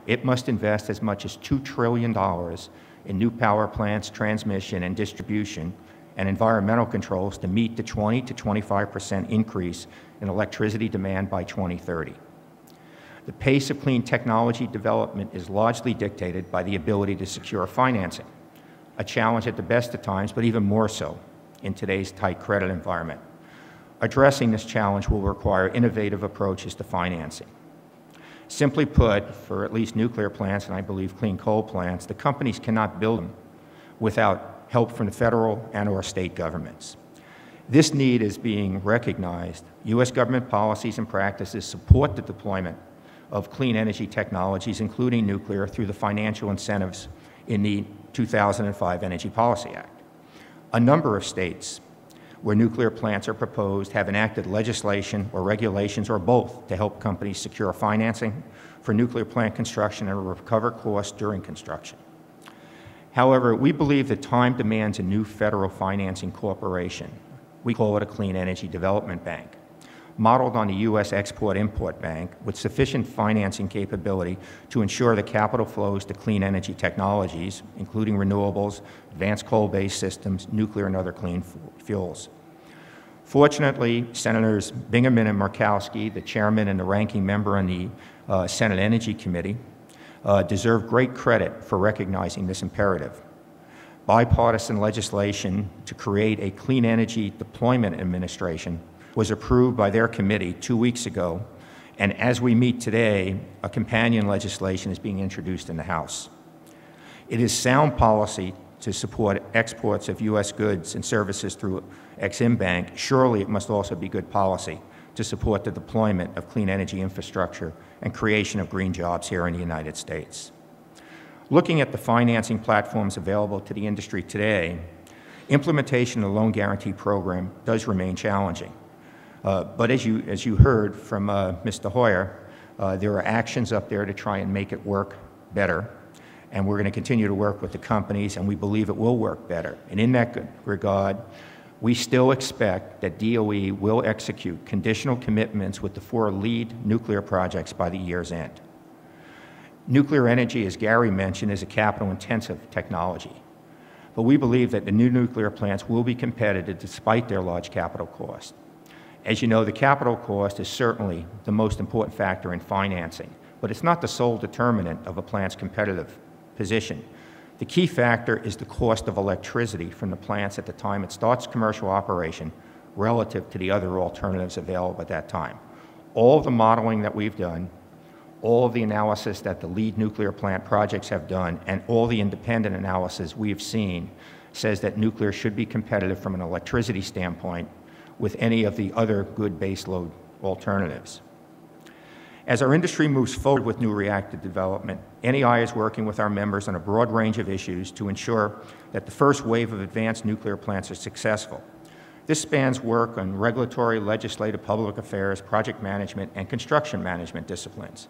it must invest as much as $2 trillion in new power plants, transmission and distribution, and environmental controls to meet the 20 to 25% increase in electricity demand by 2030. The pace of clean technology development is largely dictated by the ability to secure financing, a challenge at the best of times, but even more so in today's tight credit environment. Addressing this challenge will require innovative approaches to financing. Simply put, for at least nuclear plants, and I believe clean coal plants, the companies cannot build them without help from the federal and/or state governments. This need is being recognized. U.S. government policies and practices support the deployment of clean energy technologies, including nuclear, through the financial incentives in the 2005 Energy Policy Act. A number of states where nuclear plants are proposed have enacted legislation or regulations or both to help companies secure financing for nuclear plant construction and recover costs during construction. However, we believe that time demands a new federal financing corporation. We call it a Clean Energy Development Bank, modeled on the U.S. Export-Import Bank with sufficient financing capability to ensure the capital flows to clean energy technologies, including renewables, advanced coal-based systems, nuclear, and other clean fuels. Fortunately, Senators Bingaman and Murkowski, the chairman and the ranking member on the Senate Energy Committee, deserve great credit for recognizing this imperative. Bipartisan legislation to create a Clean Energy Deployment Administration was approved by their committee 2 weeks ago, and as we meet today, a companion legislation is being introduced in the House. It is sound policy to support exports of U.S. goods and services through Exim Bank. Surely it must also be good policy to support the deployment of clean energy infrastructure and creation of green jobs here in the United States. Looking at the financing platforms available to the industry today, implementation of the loan guarantee program does remain challenging. But as you heard from Mr. Hoyer, there are actions up there to try and make it work better. And we're going to continue to work with the companies, and we believe it will work better. And in that regard, we still expect that DOE will execute conditional commitments with the 4 lead nuclear projects by the year's end. Nuclear energy, as Gary mentioned, is a capital-intensive technology. But we believe that the new nuclear plants will be competitive despite their large capital cost. As you know, the capital cost is certainly the most important factor in financing, but it's not the sole determinant of a plant's competitive position. The key factor is the cost of electricity from the plants at the time it starts commercial operation relative to the other alternatives available at that time. All of the modeling that we've done, all of the analysis that the lead nuclear plant projects have done, and all the independent analysis we've seen says that nuclear should be competitive from an electricity standpoint with any of the other good baseload alternatives. As our industry moves forward with new reactor development, NEI is working with our members on a broad range of issues to ensure that the first wave of advanced nuclear plants are successful. This spans work on regulatory, legislative, public affairs, project management, and construction management disciplines.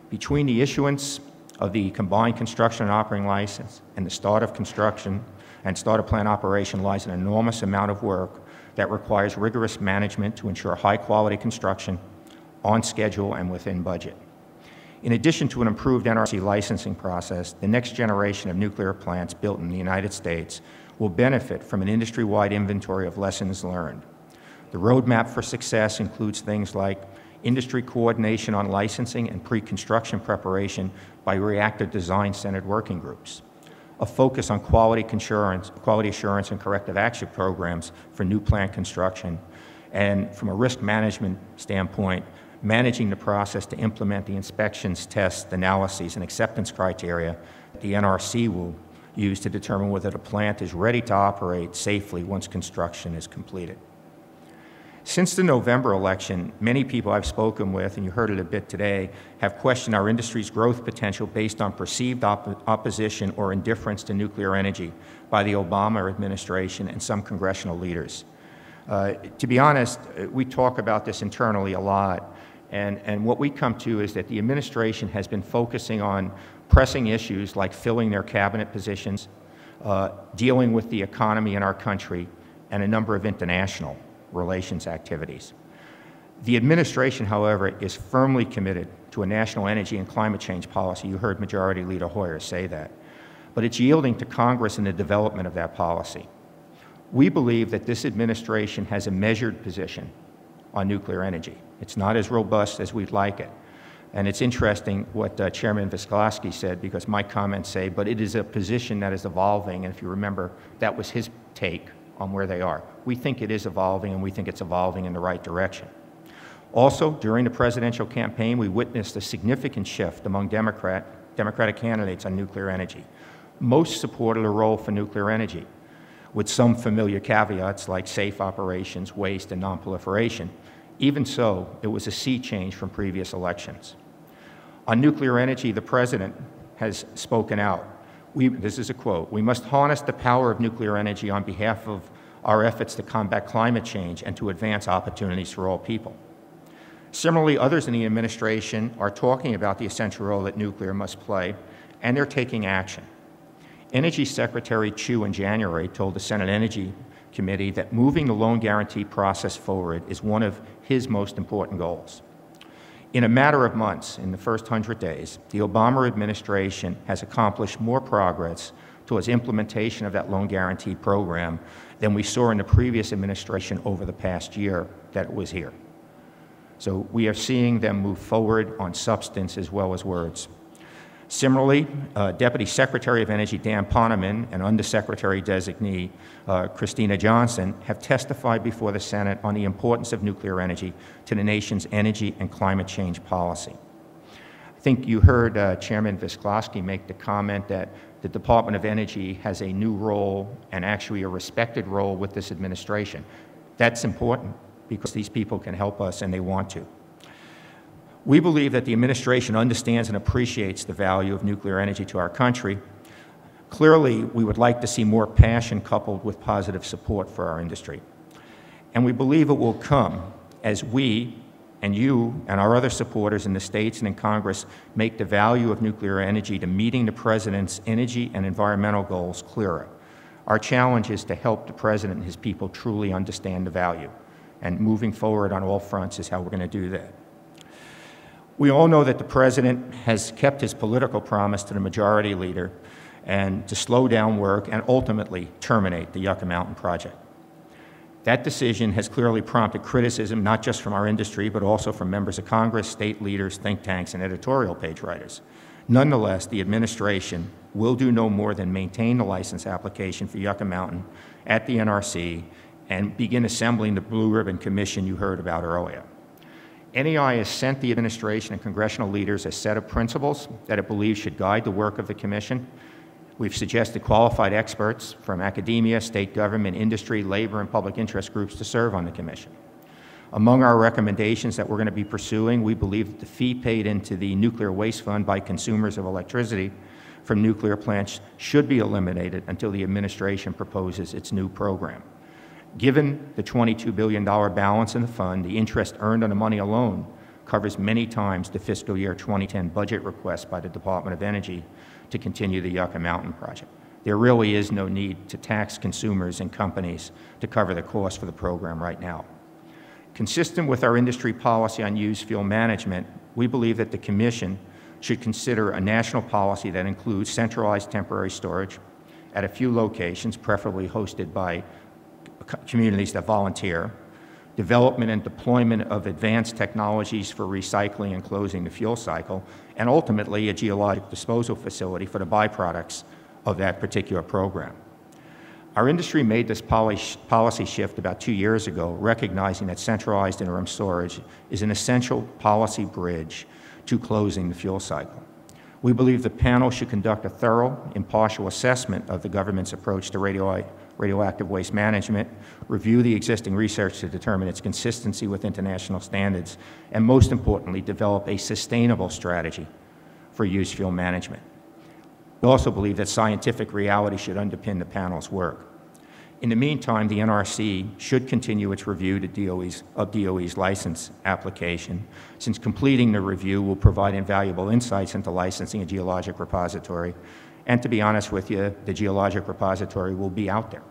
Between the issuance of the combined construction and operating license and the start of construction and start of plant operation lies an enormous amount of work that requires rigorous management to ensure high-quality construction on schedule and within budget. In addition to an improved NRC licensing process, the next generation of nuclear plants built in the United States will benefit from an industry-wide inventory of lessons learned. The roadmap for success includes things like industry coordination on licensing and pre-construction preparation by reactor design-centered working groups, a focus on quality assurance and corrective action programs for new plant construction, and from a risk management standpoint, managing the process to implement the inspections, tests, analyses, and acceptance criteria that the NRC will use to determine whether the plant is ready to operate safely once construction is completed. Since the November election, many people I've spoken with, and you heard it a bit today, have questioned our industry's growth potential based on perceived opposition or indifference to nuclear energy by the Obama administration and some congressional leaders. To be honest, we talk about this internally a lot, and what we come to is that the administration has been focusing on pressing issues like filling their cabinet positions, dealing with the economy in our country, and a number of international relations activities. The administration, however, is firmly committed to a national energy and climate change policy. You heard Majority Leader Hoyer say that. But it's yielding to Congress in the development of that policy. We believe that this administration has a measured position on nuclear energy. It's not as robust as we'd like it. And it's interesting what Chairman Visclosky said, because my comments say, but it is a position that is evolving, and if you remember, that was his take on where they are. We think it is evolving, and we think it's evolving in the right direction. Also, during the presidential campaign, we witnessed a significant shift among Democratic candidates on nuclear energy. Most supported a role for nuclear energy, with some familiar caveats like safe operations, waste, and nonproliferation. Even so, it was a sea change from previous elections. On nuclear energy, the President has spoken out. This is a quote, "We must harness the power of nuclear energy on behalf of our efforts to combat climate change and to advance opportunities for all people." Similarly, others in the administration are talking about the essential role that nuclear must play, and they're taking action. Energy Secretary Chu in January told the Senate Energy Committee that moving the loan guarantee process forward is one of his most important goals. In a matter of months, in the first 100 days, the Obama administration has accomplished more progress towards implementation of that loan guarantee program than we saw in the previous administration over the past year that it was here. So we are seeing them move forward on substance as well as words. Similarly, Deputy Secretary of Energy Dan Poneman and Undersecretary Designee Christina Johnson have testified before the Senate on the importance of nuclear energy to the nation's energy and climate change policy. I think you heard Chairman Visclosky make the comment that the Department of Energy has a new role and actually a respected role with this administration. That's important because these people can help us and they want to. We believe that the administration understands and appreciates the value of nuclear energy to our country. Clearly, we would like to see more passion coupled with positive support for our industry. And we believe it will come as we and you and our other supporters in the states and in Congress make the value of nuclear energy to meeting the President's energy and environmental goals clearer. Our challenge is to help the President and his people truly understand the value. And moving forward on all fronts is how we're going to do that. We all know that the President has kept his political promise to the Majority Leader and to slow down work and ultimately terminate the Yucca Mountain project. That decision has clearly prompted criticism not just from our industry but also from members of Congress, state leaders, think tanks, and editorial page writers. Nonetheless, the administration will do no more than maintain the license application for Yucca Mountain at the NRC and begin assembling the Blue Ribbon Commission you heard about earlier. NEI has sent the administration and congressional leaders a set of principles that it believes should guide the work of the Commission. We've suggested qualified experts from academia, state government, industry, labor, and public interest groups to serve on the Commission. Among our recommendations that we're going to be pursuing, we believe that the fee paid into the Nuclear Waste Fund by consumers of electricity from nuclear plants should be eliminated until the administration proposes its new program. Given the $22 billion balance in the fund, the interest earned on the money alone covers many times the fiscal year 2010 budget request by the Department of Energy to continue the Yucca Mountain project. There really is no need to tax consumers and companies to cover the cost for the program right now. Consistent with our industry policy on used fuel management, we believe that the Commission should consider a national policy that includes centralized temporary storage at a few locations, preferably hosted by communities that volunteer, development and deployment of advanced technologies for recycling and closing the fuel cycle, and ultimately a geologic disposal facility for the byproducts of that particular program. Our industry made this policy shift about 2 years ago, recognizing that centralized interim storage is an essential policy bridge to closing the fuel cycle. We believe the panel should conduct a thorough, impartial assessment of the government's approach to radioactive waste management, review the existing research to determine its consistency with international standards, and most importantly, develop a sustainable strategy for used fuel management. We also believe that scientific reality should underpin the panel's work. In the meantime, the NRC should continue its review of DOE's license application, since completing the review will provide invaluable insights into licensing a geologic repository. And to be honest with you, the geologic repository will be out there.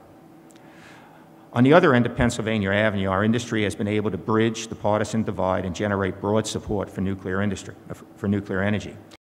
On the other end of Pennsylvania Avenue, our industry has been able to bridge the partisan divide and generate broad support for nuclear industry, for nuclear energy.